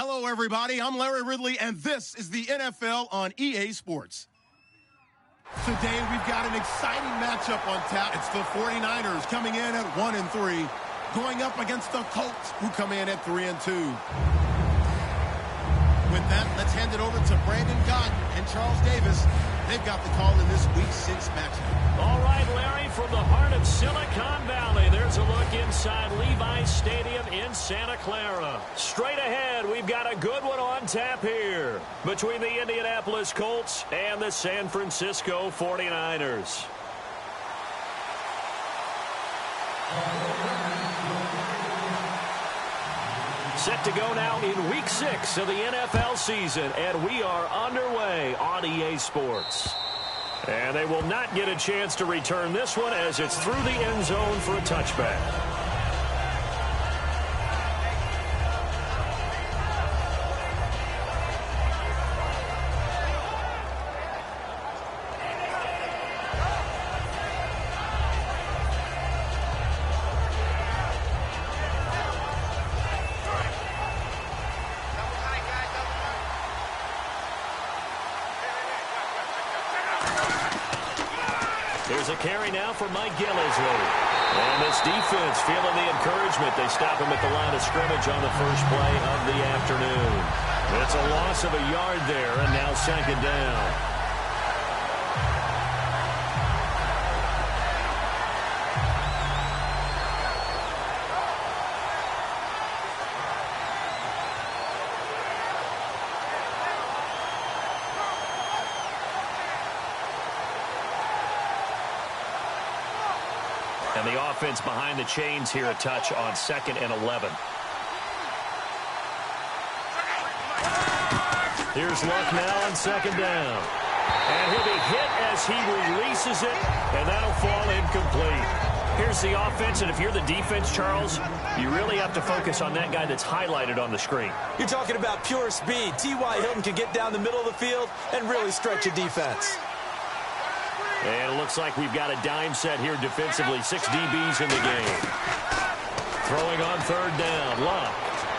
Hello, everybody. I'm Larry Ridley, and this is the NFL on EA Sports. Today, we've got an exciting matchup on tap. It's the 49ers coming in at 1-3, going up against the Colts, who come in at 3-2. With that, let's hand it over to Brandon Godden and Charles Davis. They've got the call in this Week 6 matchup. All right, Larry, from the heart of Silicon Valley, there's a look inside Levi's Stadium in Santa Clara. Straight ahead, we've got a good one on tap here between the Indianapolis Colts and the San Francisco 49ers. Set to go now in Week 6 of the NFL season, and we are underway on EA Sports. And they will not get a chance to return this one as it's through the end zone for a touchback. Here's a carry now for Mike Gillislee. And this defense feeling the encouragement. They stop him at the line of scrimmage on the first play of the afternoon. It's a loss of a yard there, and now second down. And the offense behind the chains here, a touch on 2nd and 11. Here's Luck now on 2nd down. And he'll be hit as he releases it, and that'll fall incomplete. Here's the offense, and if you're the defense, Charles, you really have to focus on that guy that's highlighted on the screen. You're talking about pure speed. T.Y. Hilton can get down the middle of the field and really stretch a defense. And it looks like we've got a dime set here defensively. 6 DBs in the game. Throwing on 3rd down. Luck.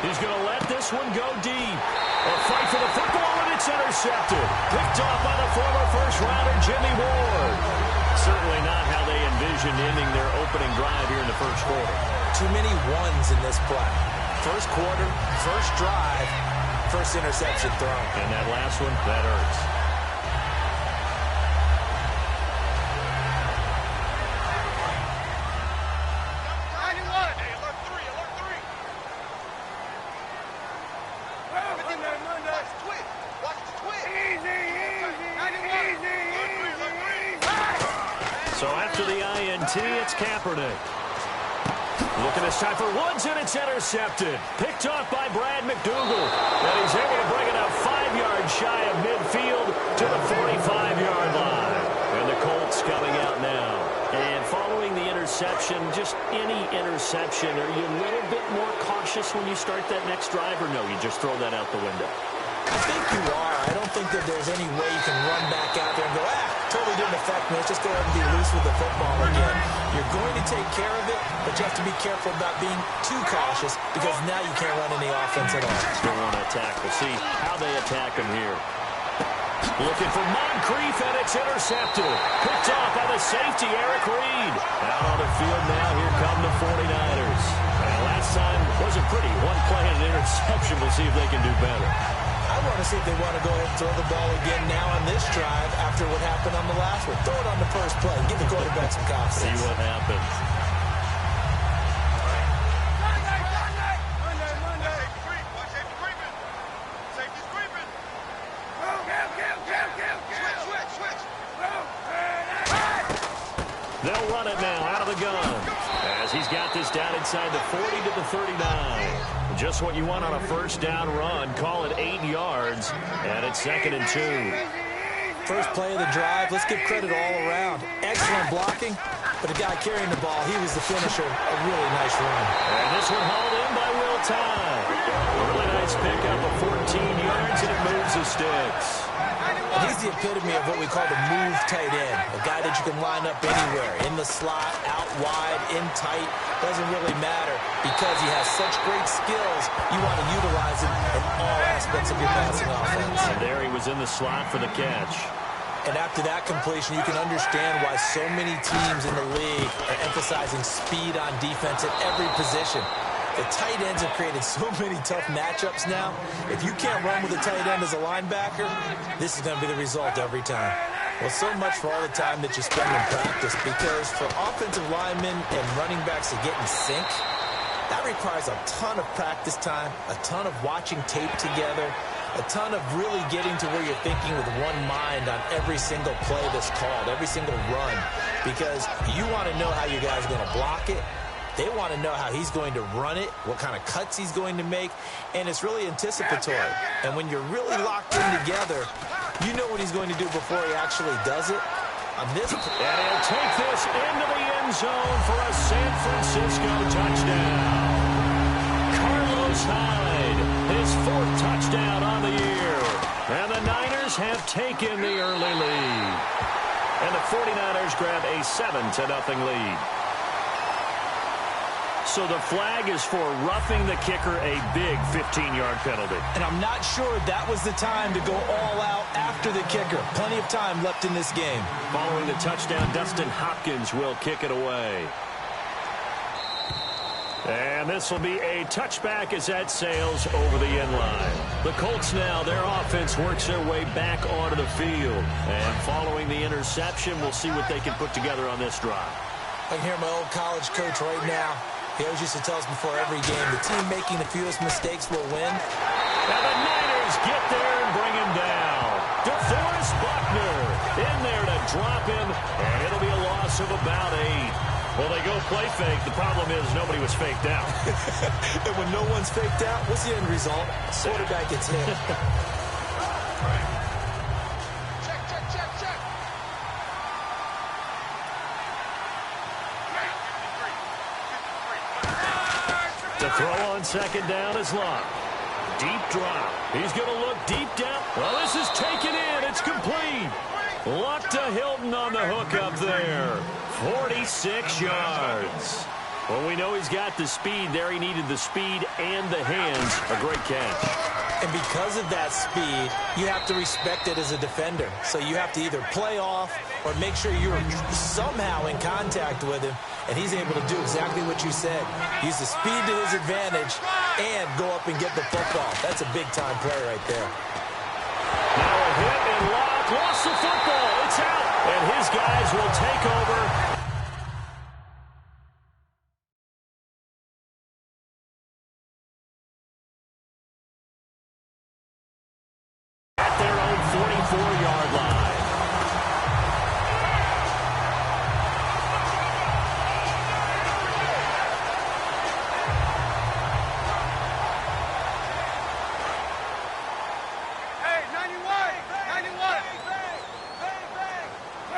He's going to let this one go deep. A fight for the football, and it's intercepted. Picked off by the former first-rounder Jimmy Ward. Certainly not how they envisioned ending their opening drive here in the first quarter. Too many ones in this play. First quarter, first drive, first interception thrown. And that last one, that hurts. So after the INT, it's Kaepernick. Looking this time for Woods, and it's intercepted. Picked off by Brad McDougal. And he's able to bring it up 5 yards shy of midfield to the 45-yard line. And the Colts coming out now. And following the interception, just any interception, are you a little bit more cautious when you start that next drive, or no, you just throw that out the window? I think you are. I don't think that there's any way you can run back out there and go, totally didn't affect me. Let's just go ahead and be loose with the football again. You're going to take care of it, but you have to be careful about being too cautious because now you can't run any offense at all. Still want to attack. We'll see how they attack him here. Looking for Moncrief, and it's intercepted. Picked off by the safety, Eric Reed. Out on the field now, here come the 49ers. And last time wasn't pretty. One play and an interception. We'll see if they can do better. I want to see if they want to go ahead and throw the ball again now on this drive after what happened on the last one. Throw it on the first play. Give the quarterback some confidence. See what happens. They'll run it now out of the gun as he's got this down inside the 40 to the 39. Just what you want on a first down run. Call it 8 yards, and it's 2nd and 2. First play of the drive. Let's give credit all around. Excellent blocking, but the guy carrying the ball, he was the finisher. A really nice run. And this one hauled in by Will Tye. A really nice pickup of 14 yards, and it moves the sticks. And he's the epitome of what we call the move tight end, a guy that you can line up anywhere, in the slot, out wide, in tight, doesn't really matter because he has such great skills. You want to utilize him in all aspects of your passing offense. And there he was in the slot for the catch. And after that completion, you can understand why so many teams in the league are emphasizing speed on defense at every position. The tight ends have created so many tough matchups now. If you can't run with a tight end as a linebacker, this is going to be the result every time. Well, so much for all the time that you spend in practice, because for offensive linemen and running backs to get in sync, that requires a ton of practice time, a ton of watching tape together, a ton of really getting to where you're thinking with one mind on every single play that's called, every single run, because you want to know how you guys are going to block it. They want to know how he's going to run it, what kind of cuts he's going to make, and it's really anticipatory. And when you're really locked in together, you know what he's going to do before he actually does it. On this, and he'll take this into the end zone for a San Francisco touchdown. Carlos Hyde, his 4th touchdown on the year. And the Niners have taken the early lead. And the 49ers grab a 7-0 lead. So the flag is for roughing the kicker, a big 15-yard penalty. And I'm not sure that was the time to go all out after the kicker. Plenty of time left in this game. Following the touchdown, Dustin Hopkins will kick it away. And this will be a touchback as that sails over the end line. The Colts now, their offense works their way back onto the field. And following the interception, we'll see what they can put together on this drive. I can hear my old college coach right now. He always used to tell us before every game, the team making the fewest mistakes will win. And the Niners get there and bring him down. DeForest Buckner in there to drop him, and it'll be a loss of about 8. Well, they go play fake. The problem is nobody was faked out. And when no one's faked out, what's the end result? Quarterback gets hit. The throw on second down is locked. Deep drop. He's going to look deep down. Well, this is taken in. It's complete. Luck to Hilton on the hook up there. 46 yards. Well, we know he's got the speed there. He needed the speed and the hands. A great catch. And because of that speed, you have to respect it as a defender. So you have to either play off or make sure you're somehow in contact with him. And he's able to do exactly what you said. Use the speed to his advantage and go up and get the football. That's a big-time play right there. Now a hit and Locke lost the football. It's out. And his guys will take over. At their own 44-yard line.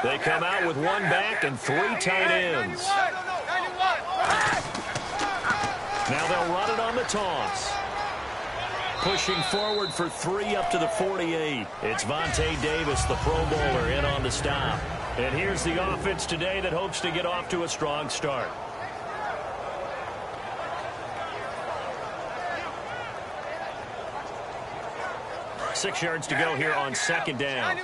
They come out with one back and 3 tight ends. Now they'll run it on the toss. Pushing forward for 3 up to the 48. It's Vontae Davis, the Pro Bowler, in on the stop. And here's the offense today that hopes to get off to a strong start. Six yards to go here on second down.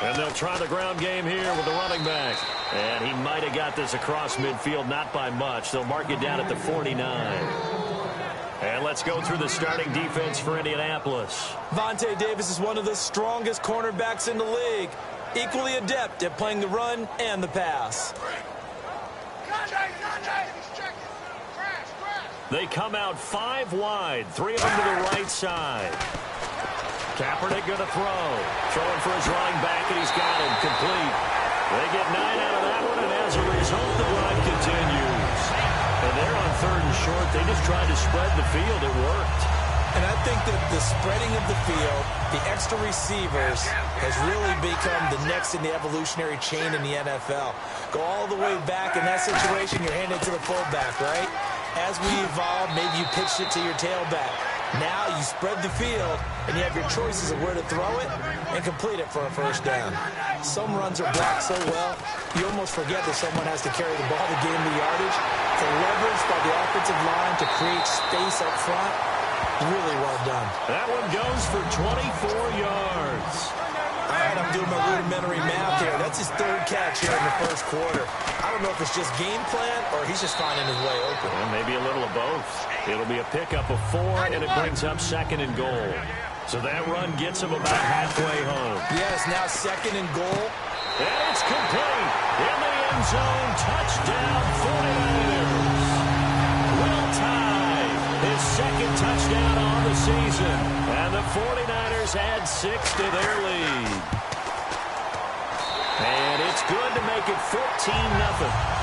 And they'll try the ground game here with the running back. And he might have got this across midfield, not by much. They'll mark it down at the 49. And let's go through the starting defense for Indianapolis. Vontae Davis is one of the strongest cornerbacks in the league. Equally adept at playing the run and the pass. They come out 5 wide, 3 of them to the right side. Kaepernick going to throw. Throwing for his running back, and he's got him complete. They get 9 out of that one, and as a result, the drive continues. And they're on 3rd and short. They just tried to spread the field. It worked. And I think that the spreading of the field, the extra receivers, has really become the next in the evolutionary chain in the NFL. Go all the way back in that situation, you're handed to the fullback, right? As we evolve, maybe you pitched it to your tailback. Now you spread the field, and you have your choices of where to throw it and complete it for a first down. Some runs are blocked so well, you almost forget that someone has to carry the ball to gain the yardage. The leverage by the offensive line to create space up front, really well done. That one goes for 24 yards. All right, I'm doing my rudimentary math here. That's his third catch here in the first quarter. I don't know if it's just game plan or he's just finding his way open. Well, maybe a little of both. It'll be a pickup of 4, and it brings up 2nd and goal. So that run gets him about halfway home. Yes, now 2nd and goal. And it's complete. In the end zone, touchdown 49ers. Well tied. His 2nd touchdown on the season. And the 49ers add 6 to their lead. And it's good to make it 14-0.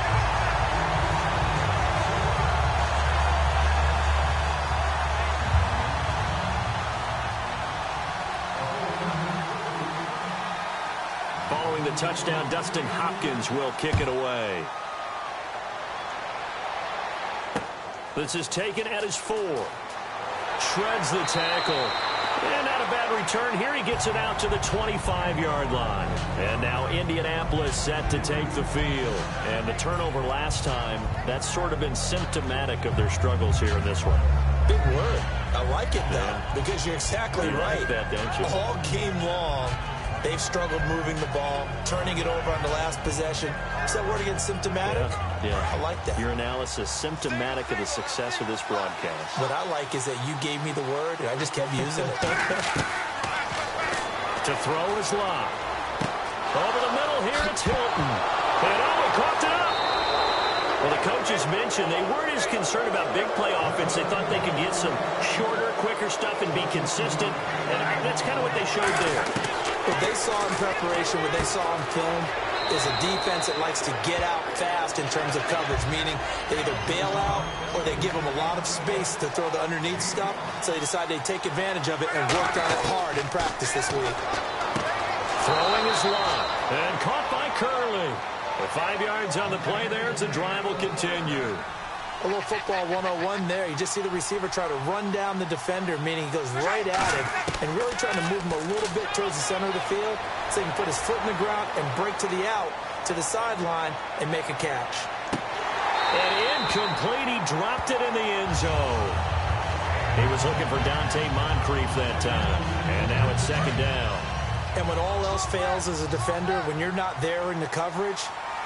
Following the touchdown, Dustin Hopkins will kick it away. This is taken at his 4. Shreds the tackle. And not a bad return. Here he gets it out to the 25-yard line. And now Indianapolis set to take the field. And the turnover last time, that's sort of been symptomatic of their struggles here in this one. Big word. I like it, though, because you're exactly right. Like that, don't you? All game long, they've struggled moving the ball, turning it over on the last possession. Is that word again, symptomatic? Yeah. I like that. Your analysis, symptomatic of the success of this broadcast. What I like is that you gave me the word, and I just kept using it. To throw is Locke. Over the middle here, it's Hilton. And he caught it up. Well, the coaches mentioned they weren't as concerned about big play offense. They thought they could get some shorter, quicker stuff and be consistent. And that's kind of what they showed there. What they saw in preparation, what they saw in film, is a defense that likes to get out fast in terms of coverage, meaning they either bail out or they give them a lot of space to throw the underneath stuff, so they decide they take advantage of it and worked on it hard in practice this week. Throwing is Locke, and caught by Curley. With 5 yards on the play there, the drive will continue. A little football 101 there. You just see the receiver try to run down the defender, meaning he goes right at him and really trying to move him a little bit towards the center of the field so he can put his foot in the ground and break to the out, to the sideline, and make a catch. And incomplete. He dropped it in the end zone. He was looking for Dante Moncrief that time. And now it's 2nd down. And when all else fails as a defender, when you're not there in the coverage,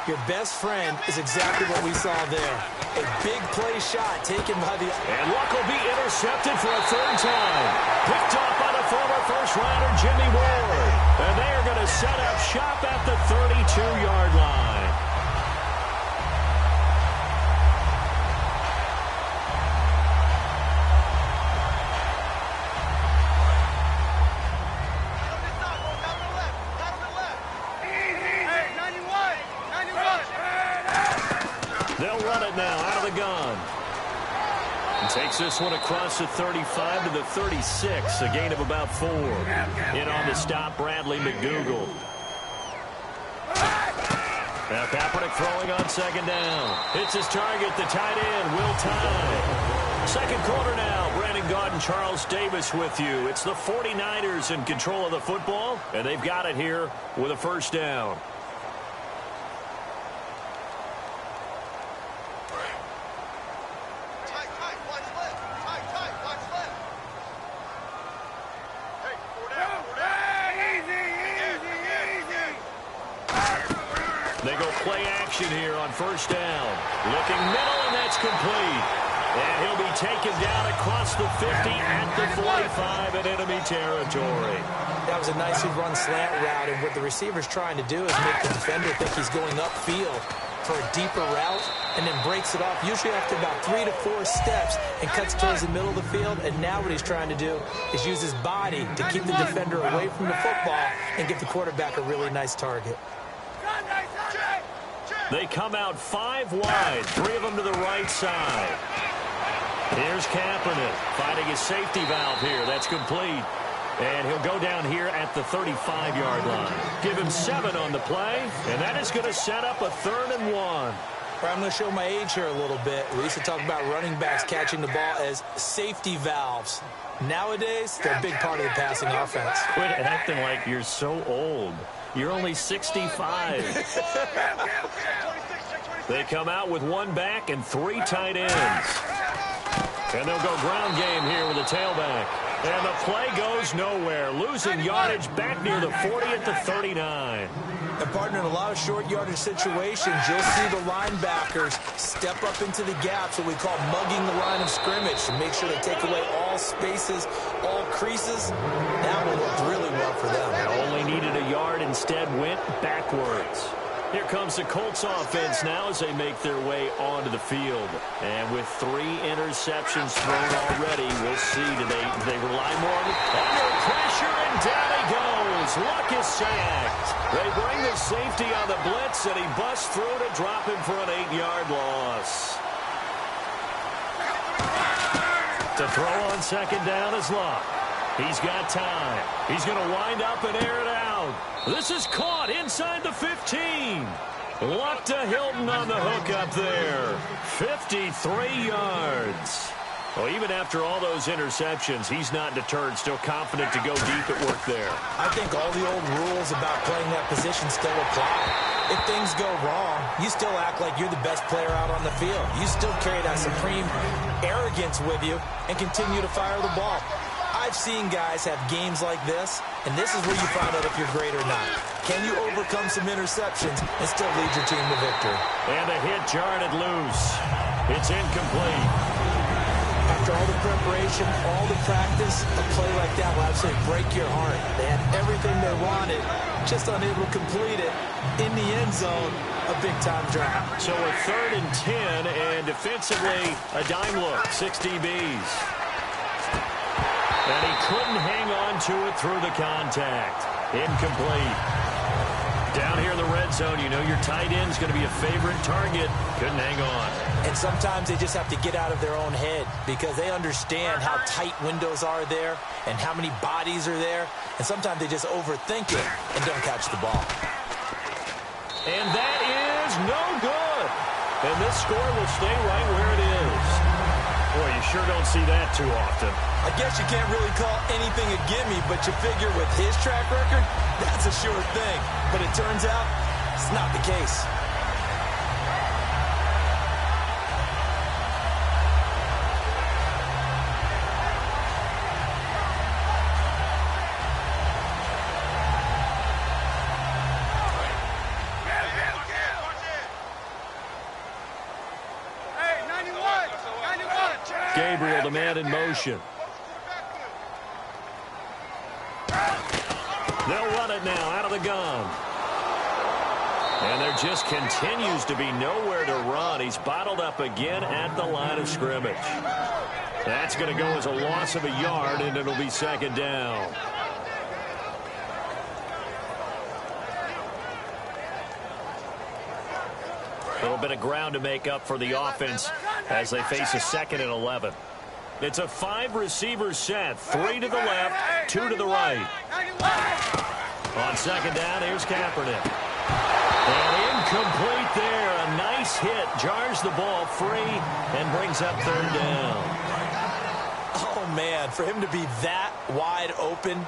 your best friend is exactly what we saw there. A big play shot taken by the... And Luck will be intercepted for a 3rd time. Picked off by the former first-rounder Jimmy Ward. And they are going to set up shop at the 32-yard line. They'll run it now out of the gun. And takes this one across the 35 to the 36, a gain of about 4. In on the stop, Bradley McDougald. Now Kaepernick throwing on 2nd down. Hits his target, the tight end, Will Tye. 2nd quarter now. Brandon Gaud and Charles Davis with you. It's the 49ers in control of the football, and they've got it here with a 1st down. They go play action here on 1st down. Looking middle, and that's complete. And he'll be taken down across the 50 at the 45 in enemy territory. That was a nicely run slant route, and what the receiver's trying to do is make the defender think he's going upfield for a deeper route, and then breaks it off, usually after about 3 to 4 steps, and cuts towards the middle of the field. And now what he's trying to do is use his body to keep the defender away from the football and give the quarterback a really nice target. They come out 5 wide, 3 of them to the right side. Here's Kaepernick finding his safety valve here. That's complete. And he'll go down here at the 35-yard line. Give him 7 on the play, and that is going to set up a 3rd and 1. I'm going to show my age here a little bit. We used to talk about running backs catching the ball as safety valves. Nowadays, they're a big part of the passing offense. Quit acting like you're so old. You're only 65. They come out with 1 back and 3 tight ends. And they'll go ground game here with a tailback. And the play goes nowhere. Losing yardage back near the 40 at the 39. And, partner, in a lot of short yardage situations, you'll see the linebackers step up into the gaps, what we call mugging the line of scrimmage, to make sure they take away all spaces, all creases. That one worked really well for them. Only needed a yard, instead went backwards. Here comes the Colts offense now as they make their way onto the field. And with 3 interceptions thrown already, we'll see. Do they rely more on it? Under pressure, and down he goes. Luck is sacked. They bring the safety on the blitz, and he busts through to drop him for an 8-yard loss. To throw on 2nd down is Luck. He's got time. He's going to wind up and air it out. This is caught inside the 15. Luck to Hilton on the hook up there. 53 yards. Well, even after all those interceptions, he's not deterred, still confident to go deep at work there. I think all the old rules about playing that position still apply. If things go wrong, you still act like you're the best player out on the field. You still carry that supreme arrogance with you and continue to fire the ball. I've seen guys have games like this, and this is where you find out if you're great or not. Can you overcome some interceptions and still lead your team to victory? And a hit jarred it loose. It's incomplete. After all the preparation, all the practice, a play like that will absolutely break your heart. They had everything they wanted, just unable to complete it. In the end zone, a big-time drop. So a 3rd and 10, and defensively, a dime look, 6 DBs. And he couldn't hang on to it through the contact. Incomplete. Down here in the red zone, you know your tight end's going to be a favorite target. Couldn't hang on. And sometimes they just have to get out of their own head because they understand how tight windows are there and how many bodies are there. And sometimes they just overthink it and don't catch the ball. And that is no good. And this score will stay right where it is. Boy, you sure don't see that too often. I guess you can't really call anything a gimme, but you figure with his track record, that's a sure thing. But it turns out it's not the case. Gabriel, the man in motion. They'll run it now out of the gun. And there just continues to be nowhere to run. He's bottled up again at the line of scrimmage. That's going to go as a loss of a yard, and it'll be 2nd down. A little bit of ground to make up for the offense as they face a 2nd and 11. It's a 5-receiver set. 3 to the left, 2 to the right. On 2nd down, here's Kaepernick. And incomplete there. A nice hit. Jars the ball free and brings up 3rd down. Oh, man, for him to be that wide open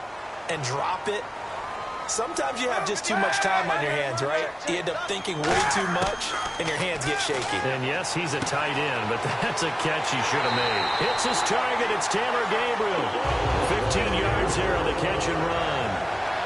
and drop it. Sometimes you have just too much time on your hands, right? You end up thinking way too much, and your hands get shaky. And yes, he's a tight end, but that's a catch he should have made. Hits his target. It's Taylor Gabriel. 15 yards there on the catch and run.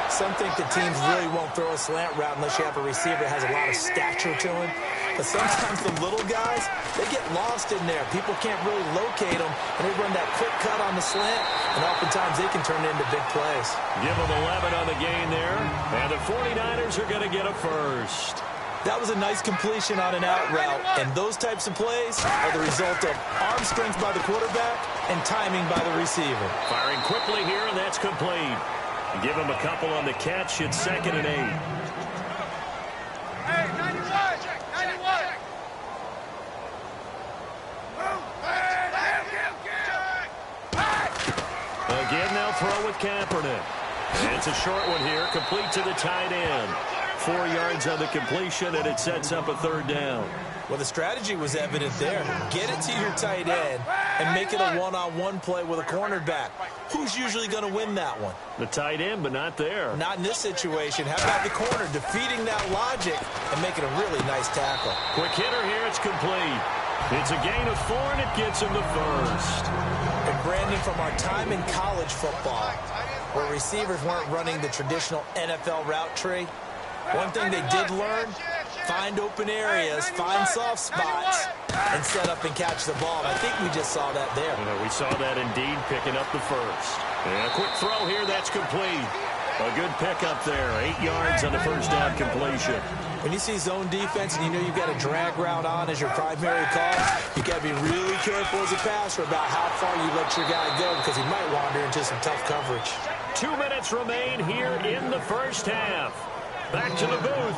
Some think the teams really won't throw a slant route unless you have a receiver that has a lot of stature to him. But sometimes the little guys, they get lost in there. People can't really locate them, and they run that quick cut on the slant, and oftentimes they can turn it into big plays. Give them 11 on the gain there, and the 49ers are going to get a first. That was a nice completion on an out route, and those types of plays are the result of arm strength by the quarterback and timing by the receiver. Firing quickly here, and that's complete. Give him a couple on the catch. It's 2nd and 8. Again, they'll throw with Kaepernick. And it's a short one here, complete to the tight end. 4 yards on the completion, and it sets up a third down. Well, the strategy was evident there. Get it to your tight end and make it a one-on-one play with a cornerback. Who's usually going to win that one? The tight end, but not there. Not in this situation. How about the corner defeating that logic and making a really nice tackle? Quick hitter here, it's complete. It's a gain of 4, and it gets him the first. And Brandon, from our time in college football, where receivers weren't running the traditional NFL route tree, one thing they did learn, find open areas, find soft spots, and set up and catch the ball. And I think we just saw that there. We saw that indeed, picking up the first. And a quick throw here, that's complete. A good pickup there, 8 yards on the first down completion. When you see zone defense and you know you've got a drag route on as your primary call, you got to be really careful as a passer about how far you let your guy go because he might wander into some tough coverage. 2 minutes remain here in the first half. Back to the booth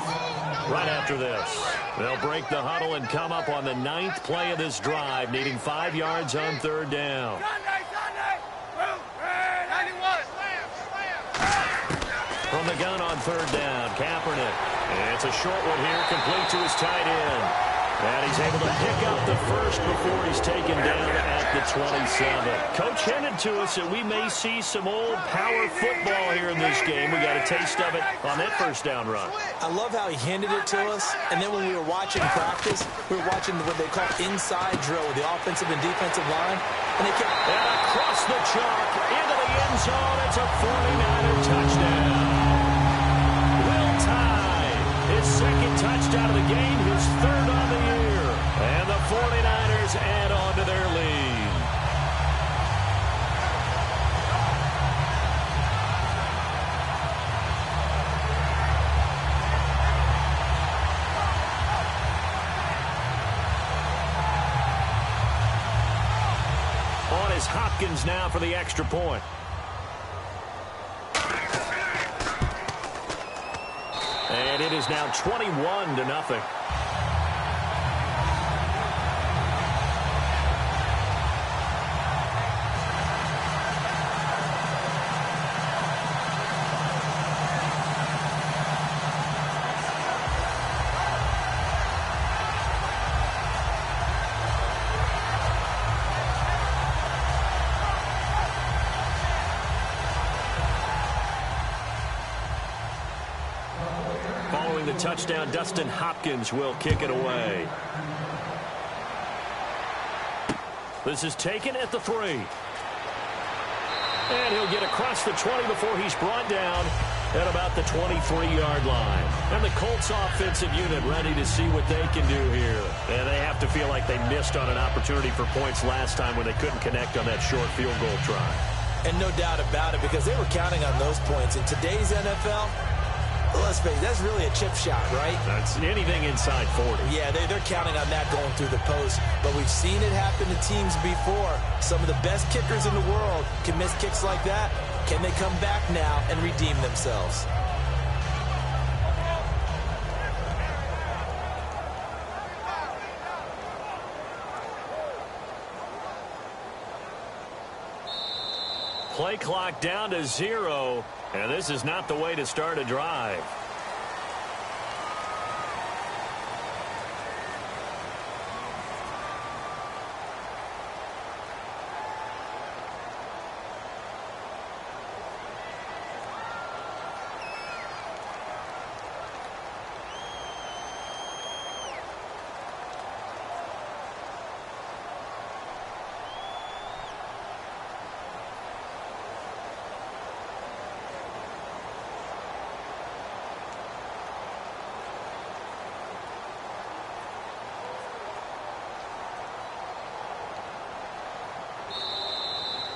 right after this. They'll break the huddle and come up on the 9th play of this drive, needing 5 yards on third down. From the gun on third down, Kaepernick. And it's a short one here, complete to his tight end. And he's able to pick up the first before he's taken down at the 27. Coach hinted to us that we may see some old power football here in this game. We got a taste of it on that first down run. I love how he handed it to us. And then when we were watching practice, we were watching what they call inside drill with the offensive and defensive line. And they kept... And across the chalk, into the end zone. It's a 49er touchdown. Will Tye, his second touchdown of the game, his third on the year. And the 49ers add on to their lead. On is Hopkins now for the extra point. And it is now 21-0. Following the touchdown, Dustin Hopkins will kick it away. This is taken at the 3. And he'll get across the 20 before he's brought down at about the 23-yard line. And the Colts offensive unit ready to see what they can do here. And they have to feel like they missed on an opportunity for points last time when they couldn't connect on that short field goal try. And no doubt about it, because they were counting on those points. In today's NFL, let's face it, that's really a chip shot, right? That's anything inside 40. Yeah, they're counting on that going through the post. But we've seen it happen to teams before. Some of the best kickers in the world can miss kicks like that. Can they come back now and redeem themselves? Play clock down to 0, and this is not the way to start a drive.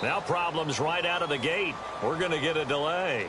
Now problems right out of the gate. We're going to get a delay.